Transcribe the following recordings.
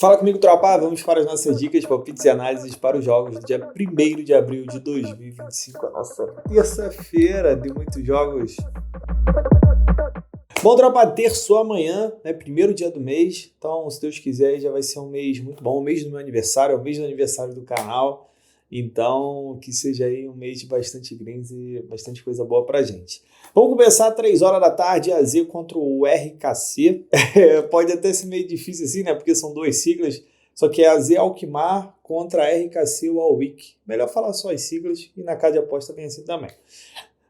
Fala comigo, tropa. Vamos para as nossas dicas, palpites e análises para os jogos do dia 1º de abril de 2025. A nossa terça-feira de muitos jogos. Bom, tropa, terçou amanhã, né? Primeiro dia do mês. Então, se Deus quiser, já vai ser um mês muito bom. O mês do meu aniversário, é o mês do aniversário do canal. Então, que seja aí um mês de bastante greens e bastante coisa boa pra gente. Vamos começar às 3 horas da tarde, AZ contra o RKC. Pode até ser meio difícil assim, né? Porque são duas siglas. Só que é AZ Alkmaar contra RKC Walwick. Melhor falar só as siglas e na casa de aposta tem assim também.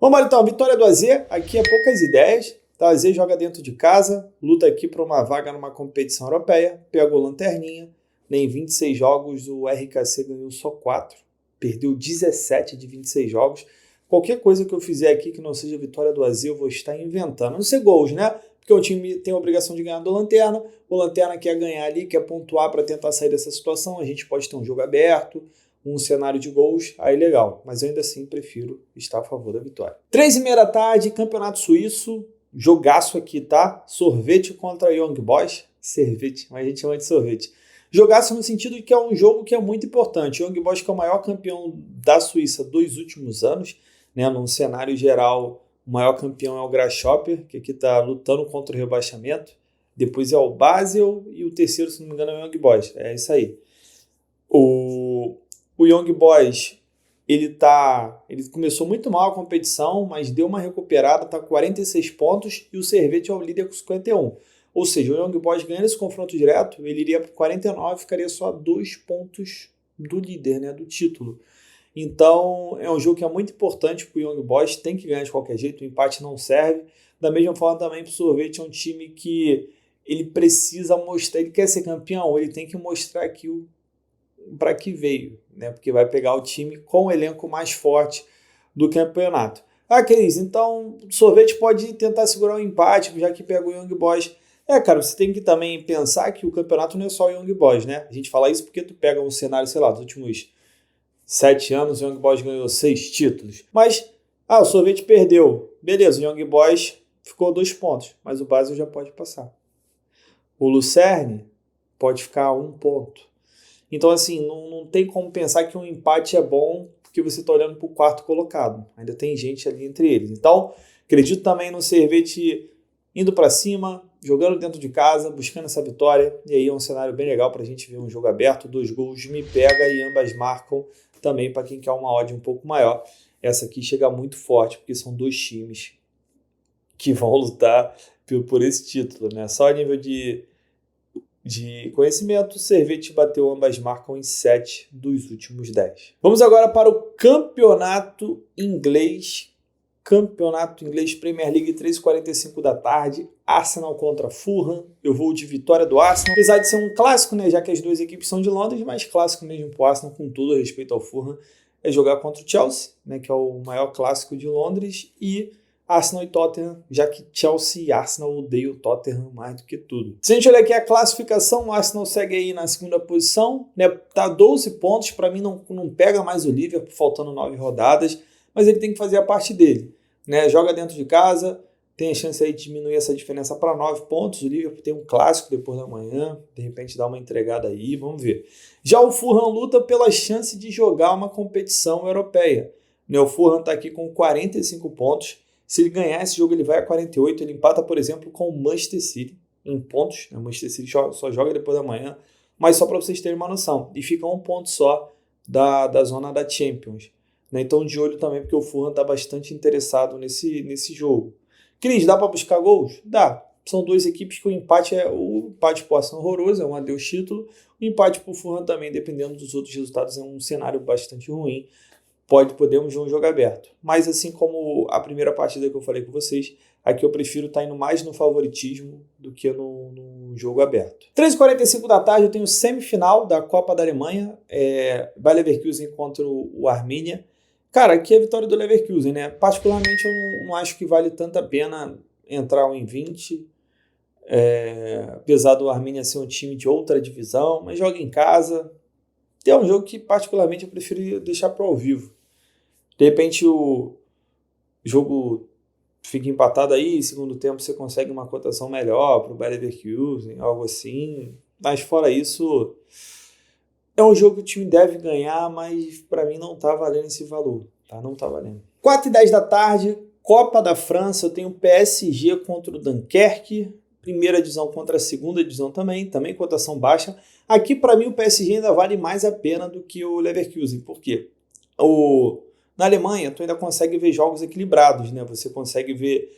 Vamos lá então, vitória do AZ. Aqui é poucas ideias. Tá, o AZ joga dentro de casa, luta aqui para uma vaga numa competição europeia, pega o lanterninha. Em 26 jogos, o RKC ganhou só 4. Perdeu 17 de 26 jogos. Qualquer coisa que eu fizer aqui que não seja vitória do AZ, eu vou estar inventando. Não ser gols, né? Porque o time tem a obrigação de ganhar do Lanterna. O Lanterna quer ganhar ali, quer pontuar para tentar sair dessa situação. A gente pode ter um jogo aberto, um cenário de gols, aí legal. Mas eu ainda assim prefiro estar a favor da vitória. 3h30 da tarde, Campeonato Suíço. Jogaço aqui, tá? Sorvete contra Young Boys. Sorvete, mas a gente chama de sorvete. Jogaço no sentido de que é um jogo que é muito importante. Young Boys, que é o maior campeão da Suíça dos últimos anos, né? Num cenário geral, o maior campeão é o Grasshopper, que aqui está lutando contra o rebaixamento. Depois é o Basel e o terceiro, se não me engano, é o Young Boys. É isso aí. O Young Boys, ele começou muito mal a competição, mas deu uma recuperada, está com 46 pontos e o Servete é o líder com 51. Ou seja, o Young Boys ganhando esse confronto direto, ele iria para 49, ficaria só a 2 pontos do líder, né, do título. Então, é um jogo que é muito importante para o Young Boys, tem que ganhar de qualquer jeito, o empate não serve. Da mesma forma também para o Sorvete, é um time que ele precisa mostrar, ele quer ser campeão, ele tem que mostrar aqui para que veio, né? Porque vai pegar o time com o elenco mais forte do campeonato. Ah, Cris, então o Sorvete pode tentar segurar um empate, já que pega o Young Boys. Cara, você tem que também pensar que o campeonato não é só o Young Boys, né? A gente fala isso porque tu pega um cenário, sei lá, dos últimos 7 anos, o Young Boys ganhou 6 títulos. Mas, o Sorvete perdeu. Beleza, o Young Boys ficou 2 pontos, mas o Basel já pode passar. O Lucerne pode ficar a 1 ponto. Então, assim, não tem como pensar que um empate é bom porque você está olhando para o quarto colocado. Ainda tem gente ali entre eles. Então, acredito também no Servete indo para cima, jogando dentro de casa, buscando essa vitória. E aí é um cenário bem legal para a gente ver um jogo aberto, 2 gols, me pega e ambas marcam também para quem quer uma odd um pouco maior. Essa aqui chega muito forte, porque são 2 times que vão lutar por esse título, né? Só a nível de conhecimento, o Servete bateu ambas marcam em 7 dos últimos 10. Vamos agora para o Campeonato Inglês. Campeonato Inglês Premier League, 3h45 da tarde. Arsenal contra Fulham. Eu vou de vitória do Arsenal. Apesar de ser um clássico, né? Já que as duas equipes são de Londres, mas clássico mesmo para o Arsenal, com todo respeito ao Fulham, é jogar contra o Chelsea, né? Que é o maior clássico de Londres, e Arsenal e Tottenham, já que Chelsea e Arsenal odeiam o Tottenham mais do que tudo. Se a gente olhar aqui a classificação, o Arsenal segue aí na segunda posição, né? Tá 12 pontos, para mim não pega mais o Liverpool, faltando 9 rodadas, mas ele tem que fazer a parte dele, né? Joga dentro de casa, tem a chance aí de diminuir essa diferença para 9 pontos. O Liverpool tem um clássico depois da manhã, de repente dá uma entregada aí, vamos ver. Já o Fulham luta pela chance de jogar uma competição europeia, né? O Fulham está aqui com 45 pontos. Se ele ganhar esse jogo, ele vai a 48. Ele empata, por exemplo, com o Manchester City em pontos. O Manchester City só joga depois da manhã, mas só para vocês terem uma noção. E fica um ponto só da zona da Champions, né? Então, de olho também, porque o Fulham está bastante interessado nesse jogo. Cris, dá para buscar gols? Dá. São duas equipes que o empate pro Arsenal horroroso, é um adeus título. O empate pro Fulham também, dependendo dos outros resultados, é um cenário bastante ruim. Podemos ver um jogo aberto. Mas assim como a primeira partida que eu falei com vocês, aqui eu prefiro estar indo mais no favoritismo do que no jogo aberto. 13h45 da tarde eu tenho semifinal da Copa da Alemanha, Bayer Leverkusen contra o Arminia. Cara, aqui é a vitória do Leverkusen, né? Particularmente eu não acho que vale tanta pena entrar em 20, apesar do Arminia ser um time de outra divisão, mas joga em casa. É um jogo que particularmente eu prefiro deixar para ao vivo. De repente o jogo fica empatado aí, segundo tempo você consegue uma cotação melhor para o Bayer Leverkusen, algo assim. Mas fora isso, é um jogo que o time deve ganhar, mas para mim não tá valendo esse valor, tá? Não tá valendo. 4h10 da tarde, Copa da França, eu tenho PSG contra o Dunkerque, primeira divisão contra a segunda divisão também cotação baixa. Aqui para mim o PSG ainda vale mais a pena do que o Leverkusen, por quê? Na Alemanha tu ainda consegue ver jogos equilibrados, né? Você consegue ver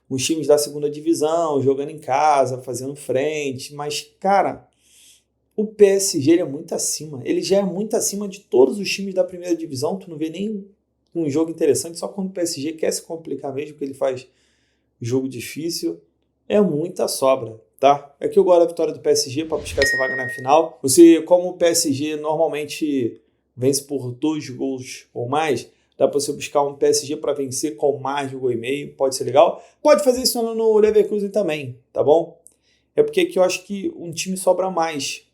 os times da segunda divisão jogando em casa, fazendo frente, mas cara, o PSG ele é muito acima, ele já é muito acima de todos os times da primeira divisão, tu não vê nem um jogo interessante, só quando o PSG quer se complicar mesmo, que ele faz jogo difícil, é muita sobra, tá? É que eu gosto da vitória do PSG para buscar essa vaga na final. Como o PSG normalmente vence por 2 gols ou mais, dá para você buscar um PSG para vencer com mais de 1,5 gol, pode ser legal. Pode fazer isso no Leverkusen também, tá bom? É porque aqui eu acho que um time sobra mais.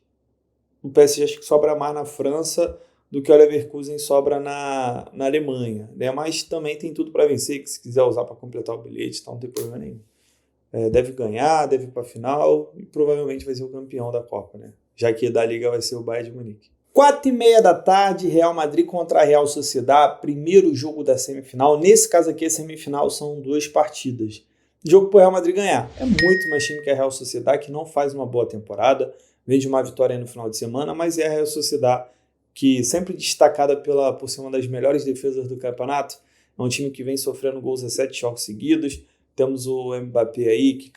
O PSG acho que sobra mais na França do que o Leverkusen sobra na Alemanha, né? Mas também tem tudo para vencer, que se quiser usar para completar o bilhete, então não tem problema nenhum. Deve ganhar, deve ir para a final e provavelmente vai ser o campeão da Copa, né? Já que da Liga vai ser o Bayern de Munique. 4h30 da tarde, Real Madrid contra a Real Sociedad, primeiro jogo da semifinal. Nesse caso aqui, a semifinal são 2 partidas. Jogo para o Real Madrid ganhar. É muito mais time que a Real Sociedad, que não faz uma boa temporada, vem de uma vitória no final de semana, mas é a Real Sociedad que sempre destacada por ser uma das melhores defesas do campeonato. É um time que vem sofrendo gols a 7 jogos seguidos. Temos o Mbappé aí, que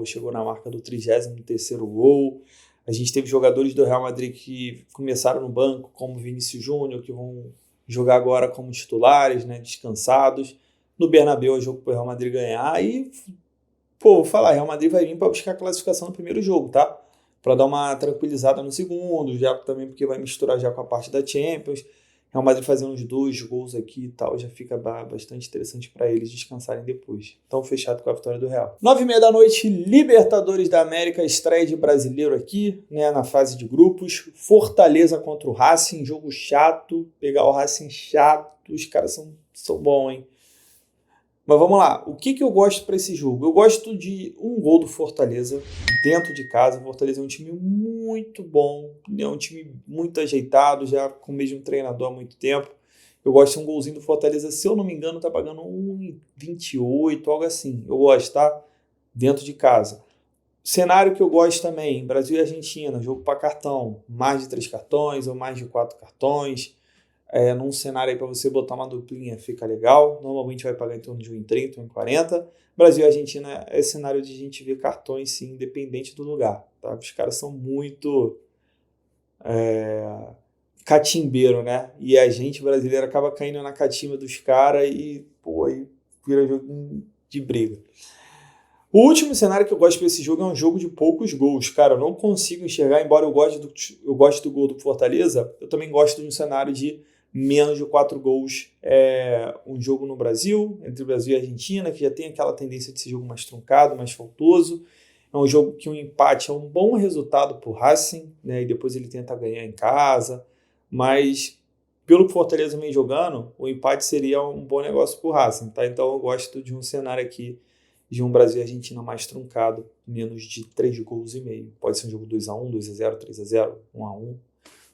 chegou na marca do 33º gol. A gente teve jogadores do Real Madrid que começaram no banco, como Vinícius Júnior, que vão jogar agora como titulares, né, descansados. No Bernabéu é jogo para o Real Madrid ganhar. E, vou falar, Real Madrid vai vir para buscar a classificação no primeiro jogo, tá? Para dar uma tranquilizada no segundo, já também porque vai misturar já com a parte da Champions. Real Madrid fazer uns 2 gols aqui e tal, já fica bastante interessante para eles descansarem depois. Então, fechado com a vitória do Real. 9h30 da noite, Libertadores da América, estreia de brasileiro aqui, né, na fase de grupos. Fortaleza contra o Racing, jogo chato. Pegar o Racing chato, os caras são bons, hein? Mas vamos lá, o que eu gosto para esse jogo? Eu gosto de um gol do Fortaleza dentro de casa. O Fortaleza é um time muito bom, é um time muito ajeitado, já com o mesmo treinador há muito tempo. Eu gosto de um golzinho do Fortaleza, se eu não me engano, tá pagando 1,28, algo assim. Eu gosto, tá? Dentro de casa. Cenário que eu gosto também, Brasil e Argentina, jogo para cartão, mais de 3 cartões ou mais de 4 cartões. Num cenário aí para você botar uma duplinha fica legal, normalmente vai pagar em torno de 1,30, 1,40. Brasil e Argentina é cenário de a gente ver cartões sim, independente do lugar, tá? Os caras são muito catimbeiro, né? E a gente brasileiro acaba caindo na catimba dos caras e aí vira jogo de briga. O último cenário que eu gosto para esse jogo é um jogo de poucos gols. Cara, eu não consigo enxergar, embora eu goste do gol do Fortaleza, eu também gosto de um cenário de menos de 4 gols. Um jogo no Brasil, entre Brasil e Argentina, que já tem aquela tendência de ser jogo mais truncado, mais faltoso. É um jogo que um empate é um bom resultado para o Racing, né? E depois ele tenta ganhar em casa. Mas, pelo que o Fortaleza vem jogando, o empate seria um bom negócio para o Racing, tá? Então eu gosto de um cenário aqui de um Brasil e Argentina mais truncado, menos de 3 gols e meio. Pode ser um jogo 2-1, 2-0, 3-0, 1-1.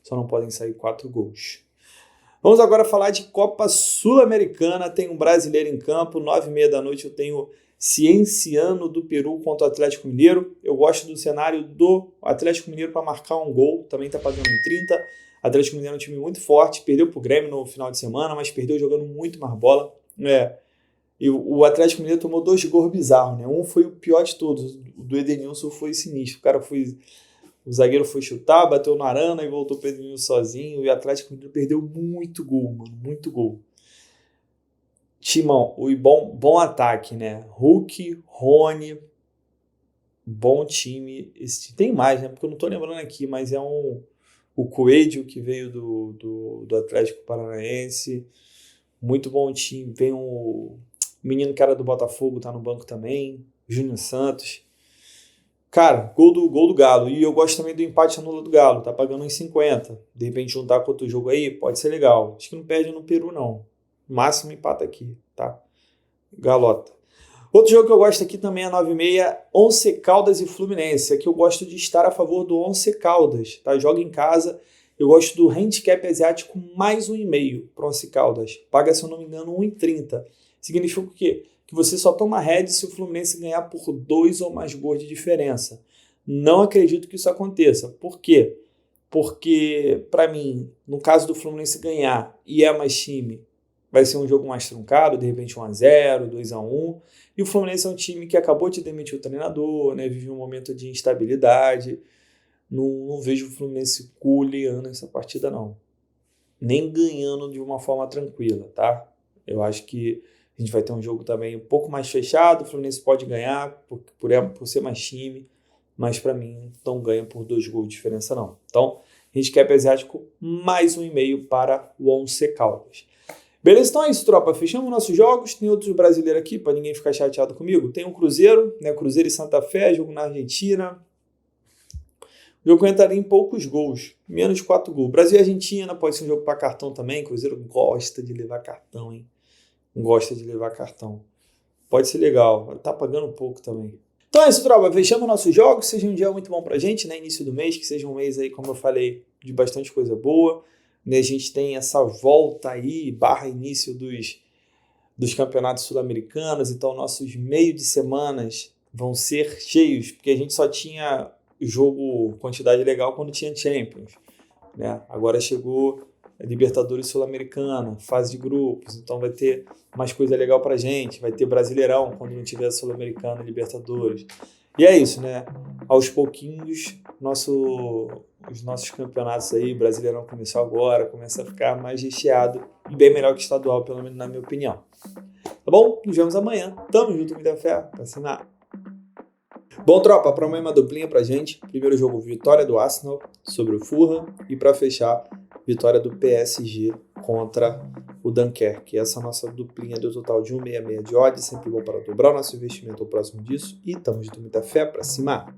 Só não podem sair 4 gols. Vamos agora falar de Copa Sul-Americana. Tem um brasileiro em campo. 9h30 da noite eu tenho Cienciano do Peru contra o Atlético Mineiro. Eu gosto do cenário do Atlético Mineiro para marcar um gol. Também está pagando em 30. O Atlético Mineiro é um time muito forte. Perdeu para o Grêmio no final de semana, mas perdeu jogando muito mais bola. E o Atlético Mineiro tomou 2 gols bizarros, né? Um foi o pior de todos. O do Edenilson foi sinistro. O zagueiro foi chutar, bateu na arana e voltou para o Edenilson sozinho. E o Atlético Mineiro perdeu muito gol, mano. Muito gol. Timão, bom ataque, né? Hulk, Rony, bom time. Tem mais, né? Porque eu não tô lembrando aqui, mas o Coelho, que veio do Atlético Paranaense. Muito bom time. Vem o menino que era do Botafogo, tá no banco também. Júnior Santos. Cara, gol do Galo. E eu gosto também do empate anula do Galo. Tá pagando uns 50. De repente juntar com outro jogo aí, pode ser legal. Acho que não perde no Peru, não. Máximo empata aqui, tá? Galota. Outro jogo que eu gosto aqui também é 9h30, Once Caldas e Fluminense. Aqui eu gosto de estar a favor do Once Caldas, tá? Joga em casa. Eu gosto do handicap asiático mais 1,5 para Once Caldas. Paga, se eu não me engano, 1,30. Significa o quê? Que você só toma head se o Fluminense ganhar por 2 ou mais gols de diferença. Não acredito que isso aconteça. Por quê? Porque, para mim, no caso do Fluminense ganhar e é mais time, vai ser um jogo mais truncado, de repente 1-0, 2-1. E o Fluminense é um time que acabou de demitir o treinador, né? Vive um momento de instabilidade. Não vejo o Fluminense goleando essa partida, não. Nem ganhando de uma forma tranquila, tá? Eu acho que a gente vai ter um jogo também um pouco mais fechado. O Fluminense pode ganhar por ser mais time, mas para mim não ganha por 2 gols de diferença, não. Então, handicap asiático mais 1,5 para o Once Caldas. Beleza? Então é isso, tropa. Fechamos nossos jogos. Tem outros brasileiros aqui, para ninguém ficar chateado comigo. Tem o Cruzeiro, né? Cruzeiro e Santa Fé, jogo na Argentina. O jogo entraria em poucos gols, menos 4 gols. Brasil e Argentina pode ser um jogo para cartão também. Cruzeiro gosta de levar cartão, hein? Gosta de levar cartão. Pode ser legal. Tá pagando pouco também. Então é isso, tropa. Fechamos nossos jogos. Seja um dia muito bom pra gente, né? Início do mês, que seja um mês aí, como eu falei, de bastante coisa boa. A gente tem essa volta aí, início dos campeonatos sul-americanos, então nossos meios de semanas vão ser cheios, porque a gente só tinha jogo, quantidade legal quando tinha Champions, né? Agora chegou a Libertadores Sul-Americana, fase de grupos, então vai ter mais coisa legal pra gente, vai ter Brasileirão quando não tiver Sul-Americana e Libertadores. E é isso, né? Aos pouquinhos, os nossos campeonatos aí, Brasileirão começou agora, começa a ficar mais recheado e bem melhor que estadual, pelo menos na minha opinião. Tá bom? Nos vemos amanhã. Tamo junto, muita fé. Pra cima. Bom, tropa, para amanhã uma duplinha pra gente. Primeiro jogo, vitória do Arsenal sobre o Fulham. E para fechar, vitória do PSG contra o Dunkerque. Essa é a nossa duplinha do total de 1,66 de odds. Sempre bom para dobrar o nosso investimento ao próximo disso. E tamo junto, muita fé. Pra cima.